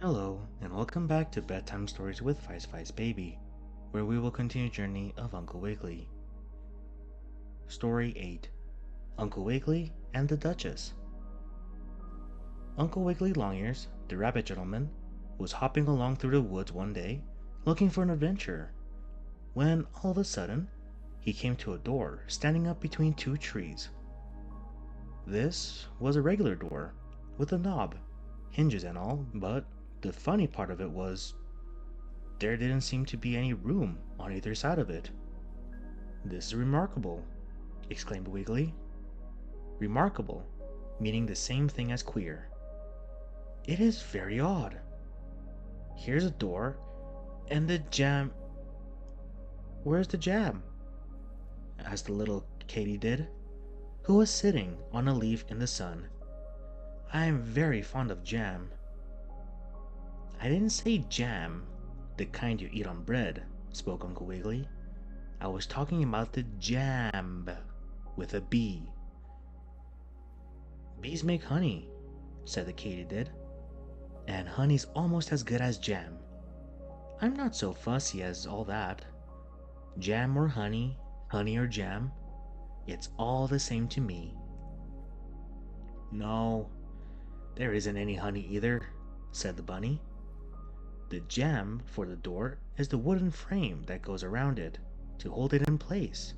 Hello, and welcome back to Bedtime Stories with Vice Vice Baby, where we will continue the journey of Uncle Wiggily. Story 8: Uncle Wiggily and the Duchess. Uncle Wiggily Longears, the rabbit gentleman, was hopping along through the woods one day, looking for an adventure, when all of a sudden, he came to a door standing up between two trees. This was a regular door, with a knob, hinges and all, but the funny part of it was there didn't seem to be any room on either side of it. "This is remarkable," exclaimed Wiggily. Remarkable, meaning the same thing as queer. "It is very odd. Here's a door, and the jam—" "Where's the jam?" asked the little katydid, who was sitting on a leaf in the sun. "I am very fond of jam." "I didn't say jam, the kind you eat on bread," spoke Uncle Wiggily. "I was talking about the jam with a B." "Bees make honey," said the katydid, "and honey's almost as good as jam. I'm not so fussy as all that. Jam or honey, honey or jam, it's all the same to me." "No, there isn't any honey either," said the bunny. "The jam for the door is the wooden frame that goes around it to hold it in place."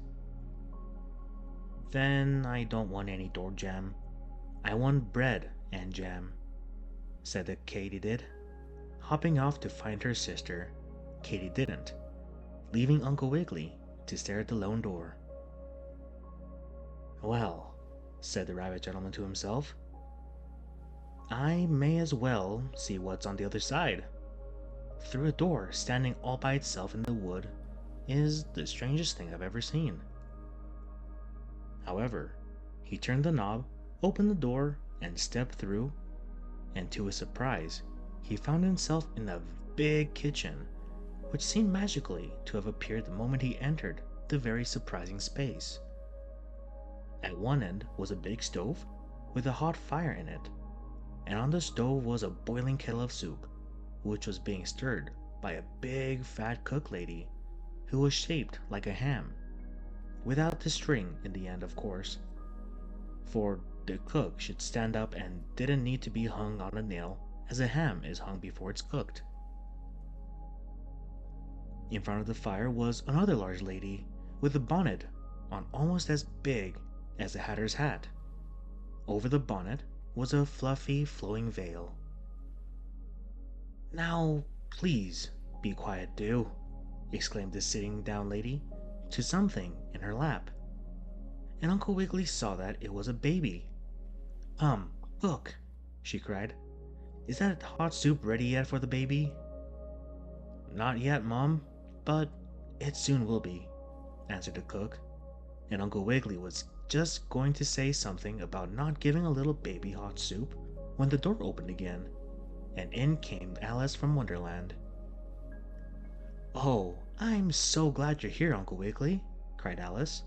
"Then I don't want any door jam. I want bread and jam," said the katydid, hopping off to find her sister, Katy didn't, leaving Uncle Wiggily to stare at the lone door. "Well," said the rabbit gentleman to himself, "I may as well see what's on the other side. Through a door standing all by itself in the wood is the strangest thing I've ever seen." However, he turned the knob, opened the door, and stepped through, and to his surprise, he found himself in a big kitchen, which seemed magically to have appeared the moment he entered the very surprising space. At one end was a big stove with a hot fire in it, and on the stove was a boiling kettle of soup, which was being stirred by a big fat cook lady who was shaped like a ham, without the string in the end, of course, for the cook should stand up and didn't need to be hung on a nail as a ham is hung before it's cooked. In front of the fire was another large lady with a bonnet on almost as big as a hatter's hat. Over the bonnet was a fluffy, flowing veil. "Now, please, be quiet, do!" exclaimed the sitting down lady to something in her lap, and Uncle Wiggily saw that it was a baby. Cook," she cried, "is that hot soup ready yet for the baby?" "Not yet, Mom, but it soon will be," answered the cook, and Uncle Wiggily was just going to say something about not giving a little baby hot soup when the door opened again, and in came Alice from Wonderland. "Oh, I'm so glad you're here, Uncle Wiggily," cried Alice.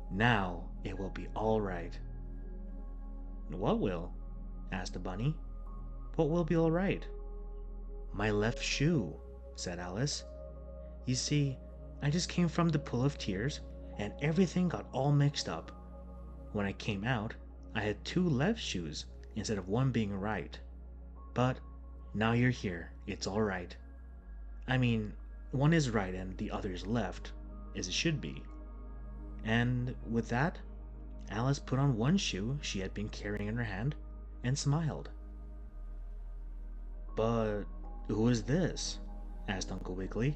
"Now it will be all right." "What will?" asked the bunny. "What will be all right?" "My left shoe," said Alice. "You see, I just came from the Pool of Tears, and everything got all mixed up. When I came out, I had two left shoes instead of one being right. But now you're here, it's all right. I mean, one is right and the other is left, as it should be." And with that, Alice put on one shoe she had been carrying in her hand and smiled. "But who is this?" asked Uncle Wiggily,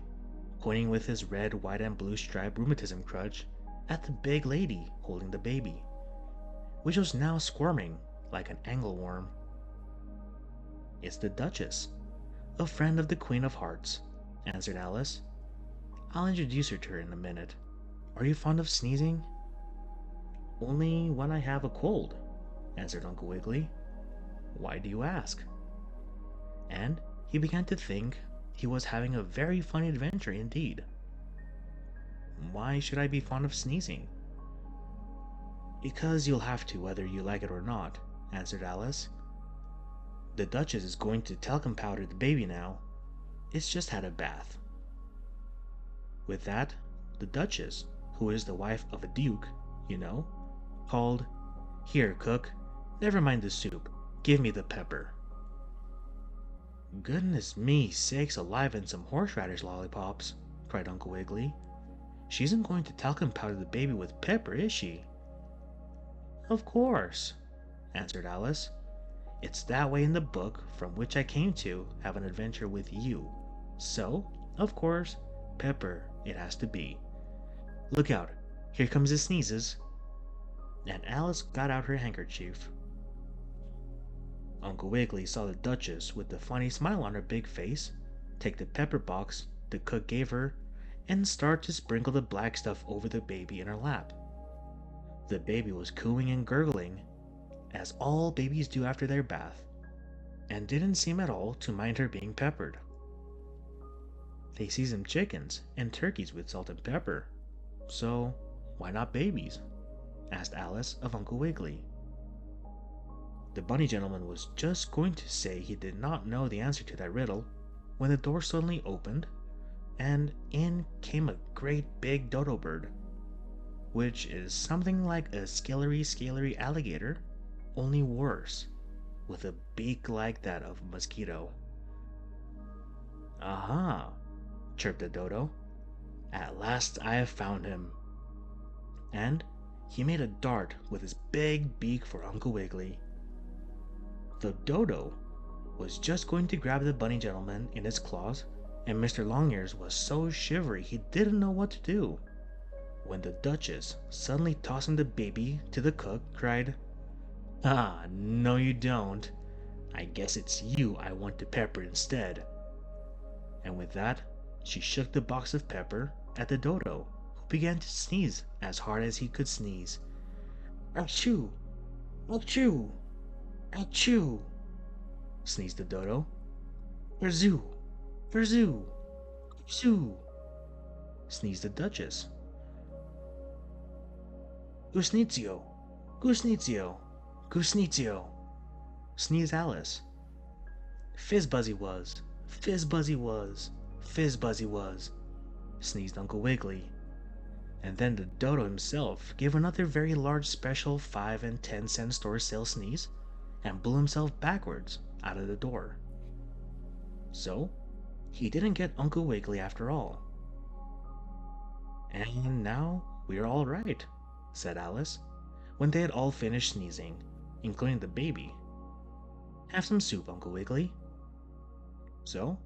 pointing with his red, white, and blue striped rheumatism crutch at the big lady holding the baby, which was now squirming like an angleworm. "It's the Duchess, a friend of the Queen of Hearts," answered Alice. "I'll introduce her to her in a minute. Are you fond of sneezing?" "Only when I have a cold," answered Uncle Wiggily. "Why do you ask?" And he began to think he was having a very funny adventure indeed. "Why should I be fond of sneezing?" "Because you'll have to whether you like it or not," answered Alice. The Duchess is going to talcum powder the baby now. It's just had a bath." With that, the Duchess, who is the wife of a duke, you know, called, "Here, cook, never mind the soup, give me the pepper." "Goodness me sakes alive and some horseradish lollipops," cried Uncle Wiggily. "She isn't going to talcum powder the baby with pepper, is she?" "Of course," answered Alice. "It's that way in the book from which I came to have an adventure with you. So, of course, pepper it has to be. Look out, here comes the sneezes." And Alice got out her handkerchief. Uncle Wiggily saw the Duchess with the funny smile on her big face take the pepper box the cook gave her and start to sprinkle the black stuff over the baby in her lap. The baby was cooing and gurgling, as all babies do after their bath, and didn't seem at all to mind her being peppered. They seasoned chickens and turkeys with salt and pepper, so why not babies? Asked Alice of Uncle Wiggily. The bunny gentleman was just going to say he did not know the answer to that riddle when the door suddenly opened, and in came a great big dodo bird, which is something like a scalery alligator, only worse, with a beak like that of a mosquito. "Aha!" chirped the dodo. "At last I have found him." And he made a dart with his big beak for Uncle Wiggily. The dodo was just going to grab the bunny gentleman in its claws, and Mr. Longears was so shivery he didn't know what to do, when the Duchess, suddenly tossing the baby to the cook, cried, "Ah, no you don't. I guess it's you I want to pepper instead." And with that, she shook the box of pepper at the dodo, who began to sneeze as hard as he could sneeze. "Achoo! Achoo! Achoo!" sneezed the dodo. "Verzoo! Verzoo! Zoo!" sneezed the Duchess. "Gusnizio! Gusnizio! Gusnizio!" sneezed Alice. "Fizz Buzzy was! Fizz Buzzy was! Fizz Buzzy was!" sneezed Uncle Wiggily. And then the dodo himself gave another very large special 5 and 10-cent store sale sneeze and blew himself backwards out of the door. So, he didn't get Uncle Wiggily after all. "And now we're all right," said Alice, when they had all finished sneezing, including the baby. "Have some soup, Uncle Wiggily." So,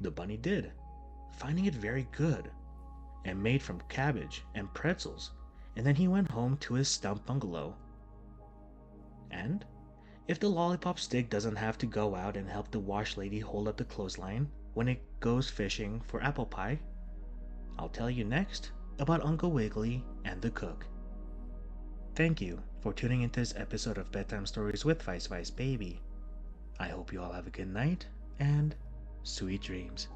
the bunny did, finding it very good, and made from cabbage and pretzels, and then he went home to his stump bungalow. And if the lollipop stick doesn't have to go out and help the wash lady hold up the clothesline when it goes fishing for apple pie, I'll tell you next about Uncle Wiggily and the cook. Thank you for tuning into this episode of Bedtime Stories with Vice Vice Baby. I hope you all have a good night and sweet dreams.